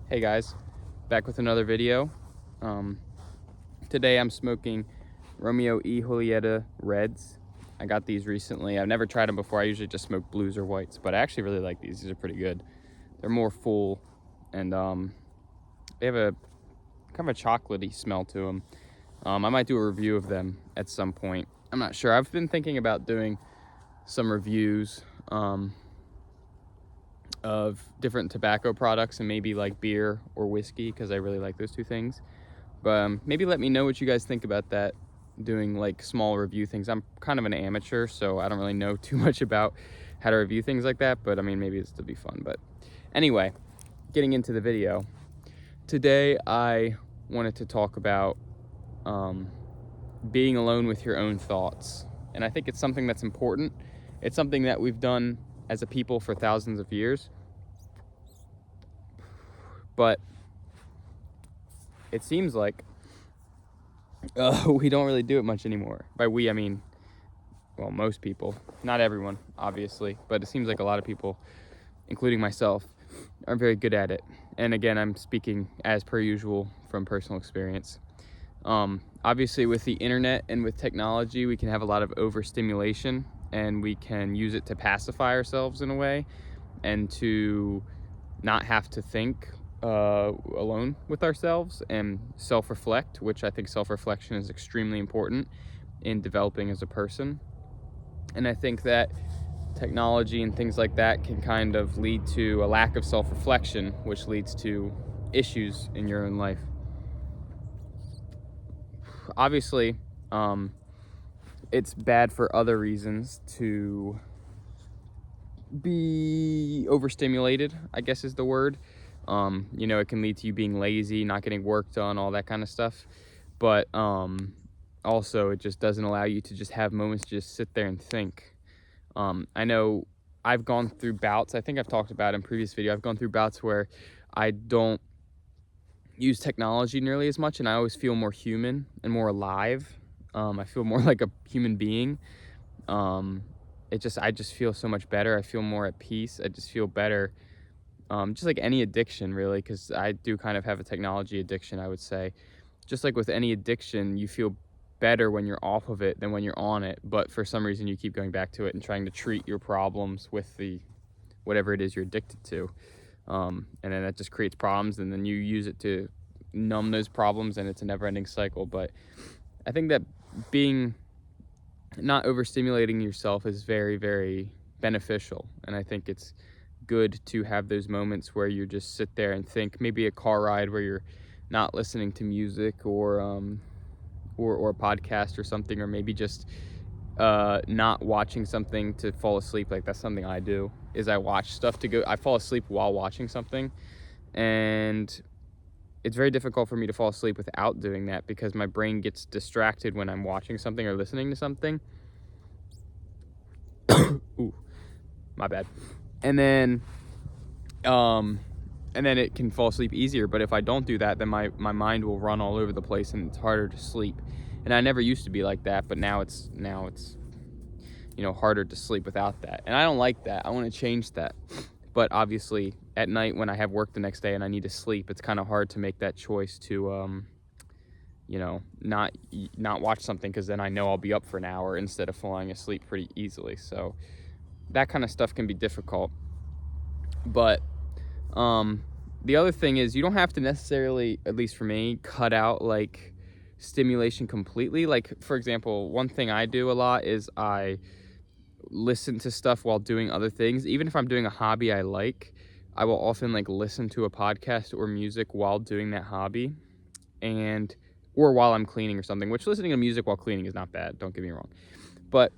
Hey guys, back with another video. Today I'm smoking Romeo y Julieta Reds. I got these recently. I've never tried them before. I usually just smoke blues or whites, but I actually really like these. These are pretty good. They're more full and they have a kind of a chocolatey smell to them. I might do a review of them at some point. I'm not sure. I've been thinking about doing some reviews of different tobacco products and maybe like beer or whiskey, because I really like those two things. But maybe let me know what you guys think about that, doing like small review things. I'm kind of an amateur, so I don't really know too much about how to review things like that, but I mean, maybe it's to be fun. But anyway, getting into the video. Today I wanted to talk about being alone with your own thoughts. And I think it's something that's important. It's something that we've done as a people for thousands of years. But it seems like we don't really do it much anymore. By we, I mean, well, most people. Not everyone, obviously. But it seems like a lot of people, including myself, are very good at it. And again, I'm speaking as per usual from personal experience. Obviously, with the internet and with technology, we can have a lot of overstimulation, and we can use it to pacify ourselves in a way and to not have to think alone with ourselves and self-reflect, which I think self-reflection is extremely important in developing as a person. And I think that technology and things like that can kind of lead to a lack of self-reflection, which leads to issues in your own life. Obviously, it's bad for other reasons to be overstimulated, I guess is the word. It can lead to you being lazy, not getting work done, all that kind of stuff. But also, it just doesn't allow you to just have moments to just sit there and think. I know I've gone through bouts, I think I've talked about in previous video, I've gone through bouts where I don't use technology nearly as much, and I always feel more human and more alive. I feel more like a human being. I just feel so much better. I feel more at peace. I just feel better. Just like any addiction, really, because I do kind of have a technology addiction, I would say. Just like with any addiction, you feel better when you're off of it than when you're on it. But for some reason, you keep going back to it and trying to treat your problems with the whatever it is you're addicted to. And then that just creates problems, and then you use it to numb those problems, and it's a never-ending cycle. But I think that being not overstimulating yourself is very, very beneficial, and I think it's good to have those moments where you just sit there and think. Maybe a car ride where you're not listening to music or a podcast or something, or maybe just not watching something to fall asleep. Like, that's something I do, is I watch stuff I fall asleep while watching something, and it's very difficult for me to fall asleep without doing that, because my brain gets distracted when I'm watching something or listening to something. Ooh, my bad. And then it can fall asleep easier. But if I don't do that, then my mind will run all over the place, and it's harder to sleep. And I never used to be like that, but now it's harder to sleep without that. And I don't like that. I want to change that. But obviously, at night when I have work the next day and I need to sleep, it's kind of hard to make that choice to not watch something, because then I know I'll be up for an hour instead of falling asleep pretty easily. So that kind of stuff can be difficult. But the other thing is, you don't have to necessarily, at least for me, cut out like stimulation completely. Like, for example, one thing I do a lot is I listen to stuff while doing other things. Even if I'm doing a hobby I like, I will often like listen to a podcast or music while doing that hobby, or while I'm cleaning or something, which listening to music while cleaning is not bad, don't get me wrong. But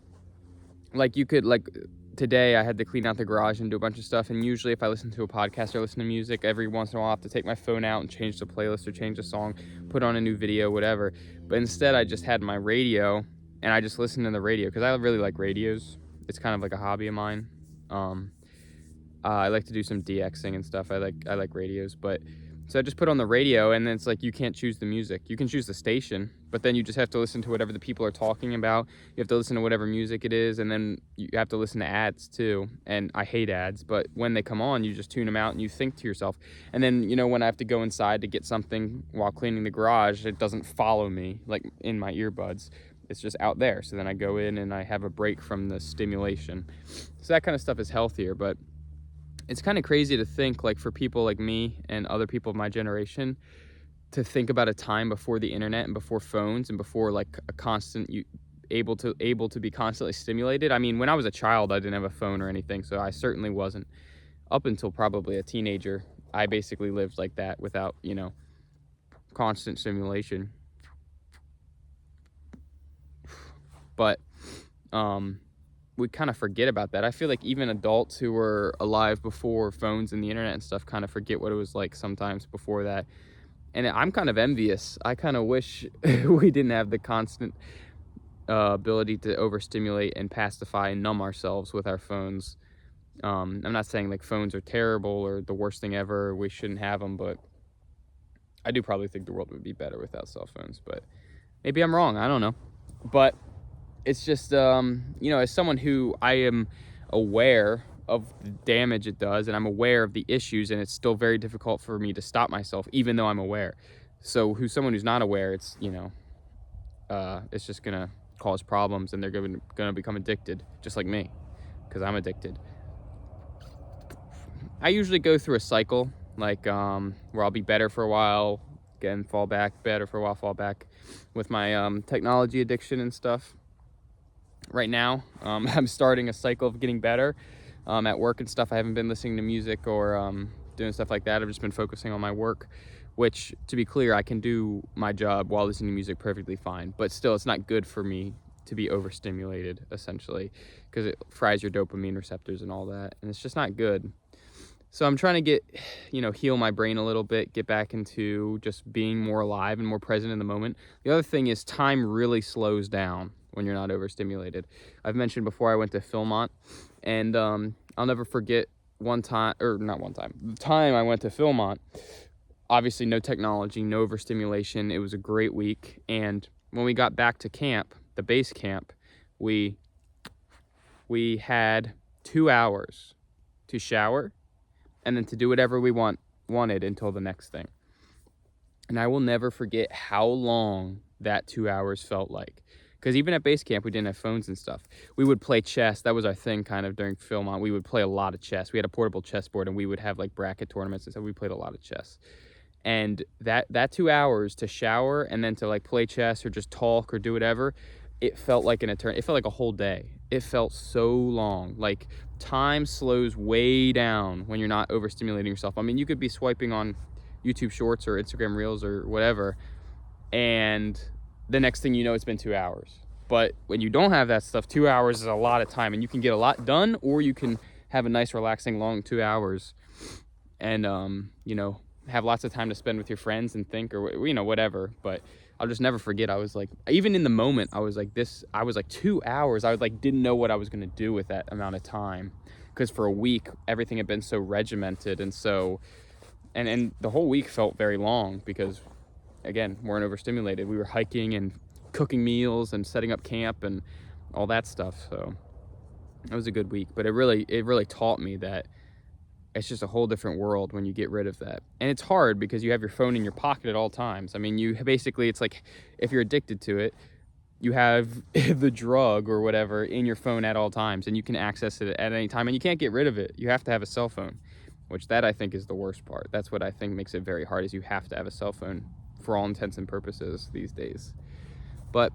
like, you could, like, today I had to clean out the garage and do a bunch of stuff, and usually if I listen to a podcast or listen to music, every once in a while I have to take my phone out and change the playlist or change the song, put on a new video, whatever. But instead, I just had my radio, and I just listened to the radio, because I really like radios. It's kind of like a hobby of mine. I like to do some DXing and stuff. I like radios. But so I just put on the radio, and then it's like, you can't choose the music. You can choose the station, but then you just have to listen to whatever the people are talking about. You have to listen to whatever music it is, and then you have to listen to ads too. And I hate ads, but when they come on, you just tune them out and you think to yourself. And then, you know, when I have to go inside to get something while cleaning the garage, it doesn't follow me like in my earbuds. It's just out there. So then I go in and I have a break from the stimulation. So that kind of stuff is healthier, but it's kind of crazy to think, like, for people like me and other people of my generation, to think about a time before the internet and before phones and before like a constant able to be constantly stimulated. I mean, when I was a child, I didn't have a phone or anything, so I certainly wasn't. Up until probably a teenager, I basically lived like that without, you know, constant stimulation. But we kind of forget about that. I feel like even adults who were alive before phones and the internet and stuff kind of forget what it was like sometimes before that. And I'm kind of envious. I kind of wish we didn't have the constant ability to overstimulate and pacify and numb ourselves with our phones. I'm not saying like phones are terrible or the worst thing ever, we shouldn't have them, but I do probably think the world would be better without cell phones. But maybe I'm wrong, I don't know. But it's just, you know, as someone who I am aware of the damage it does, and I'm aware of the issues, and it's still very difficult for me to stop myself, even though I'm aware. So someone who's not aware, it's, you know, it's just gonna cause problems, and they're gonna become addicted, just like me, because I'm addicted. I usually go through a cycle, like, where I'll be better for a while, again, fall back, better for a while, fall back, with my technology addiction and stuff. Right now, I'm starting a cycle of getting better. At work and stuff, I haven't been listening to music or doing stuff like that. I've just been focusing on my work, which, to be clear, I can do my job while listening to music perfectly fine. But still, it's not good for me to be overstimulated, essentially, because it fries your dopamine receptors and all that, and it's just not good. So I'm trying to get, you know, heal my brain a little bit, get back into just being more alive and more present in the moment. The other thing is time really slows down when you're not overstimulated. I've mentioned before I went to Philmont, and I'll never forget the time I went to Philmont. Obviously no technology, no overstimulation. It was a great week. And when we got back to camp, the base camp, we had 2 hours to shower and then to do whatever we wanted until the next thing. And I will never forget how long that 2 hours felt like. Because even at base camp, we didn't have phones and stuff. We would play chess. That was our thing kind of during Philmont. We would play a lot of chess. We had a portable chessboard, and we would have like bracket tournaments and stuff. We played a lot of chess. And that 2 hours to shower and then to like play chess or just talk or do whatever, it felt like an eternity. It felt like a whole day. It felt so long. Like, time slows way down when you're not overstimulating yourself. I mean, you could be swiping on YouTube Shorts or Instagram Reels or whatever, and the next thing you know, it's been 2 hours. But when you don't have that stuff, 2 hours is a lot of time, and you can get a lot done, or you can have a nice, relaxing, long 2 hours and, you know, have lots of time to spend with your friends and think, or, you know, whatever. But I'll just never forget, I was like, even in the moment, I was like 2 hours. I like didn't know what I was going to do with that amount of time, because for a week, everything had been so regimented, and so, and the whole week felt very long because, again, weren't overstimulated. We were hiking and cooking meals and setting up camp and all that stuff. So it was a good week, but it really taught me that it's just a whole different world when you get rid of that. And it's hard because you have your phone in your pocket at all times. I mean, it's like, if you're addicted to it, you have the drug or whatever in your phone at all times, and you can access it at any time, and you can't get rid of it. You have to have a cell phone, which that I think is the worst part. That's what I think makes it very hard, is you have to have a cell phone for all intents and purposes these days. But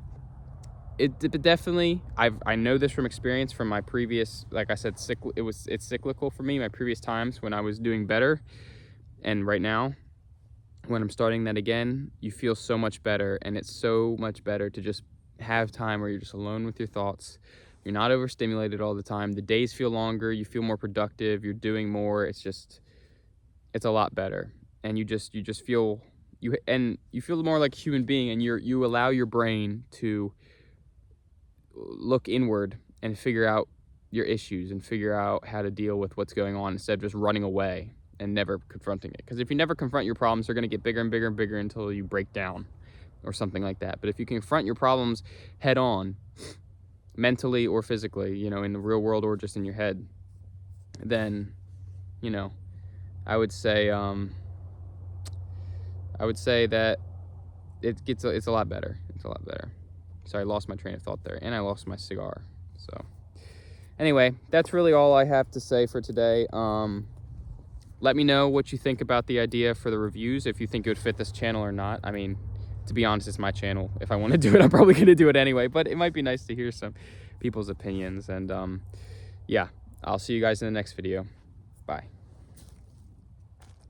it definitely, I know this from experience, from my previous, like I said, it's cyclical for me, my previous times when I was doing better, and right now when I'm starting that again, you feel so much better. And it's so much better to just have time where you're just alone with your thoughts. You're not overstimulated all the time. The days feel longer, you feel more productive, you're doing more. It's a lot better, and you just feel, you feel more like a human being, and you allow your brain to look inward and figure out your issues and figure out how to deal with what's going on, instead of just running away and never confronting it. Because if you never confront your problems, they're going to get bigger and bigger and bigger until you break down. or something like that. But if you confront your problems head on, mentally or physically, you know, in the real world or just in your head, then, you know, I would say that it's a lot better. It's a lot better. Sorry, I lost my train of thought there, and I lost my cigar. So anyway, that's really all I have to say for today. Let me know what you think about the idea for the reviews, if you think it would fit this channel or not. I mean, to be honest, it's my channel. If I want to do it, I'm probably going to do it anyway, but it might be nice to hear some people's opinions. And yeah, I'll see you guys in the next video. Bye.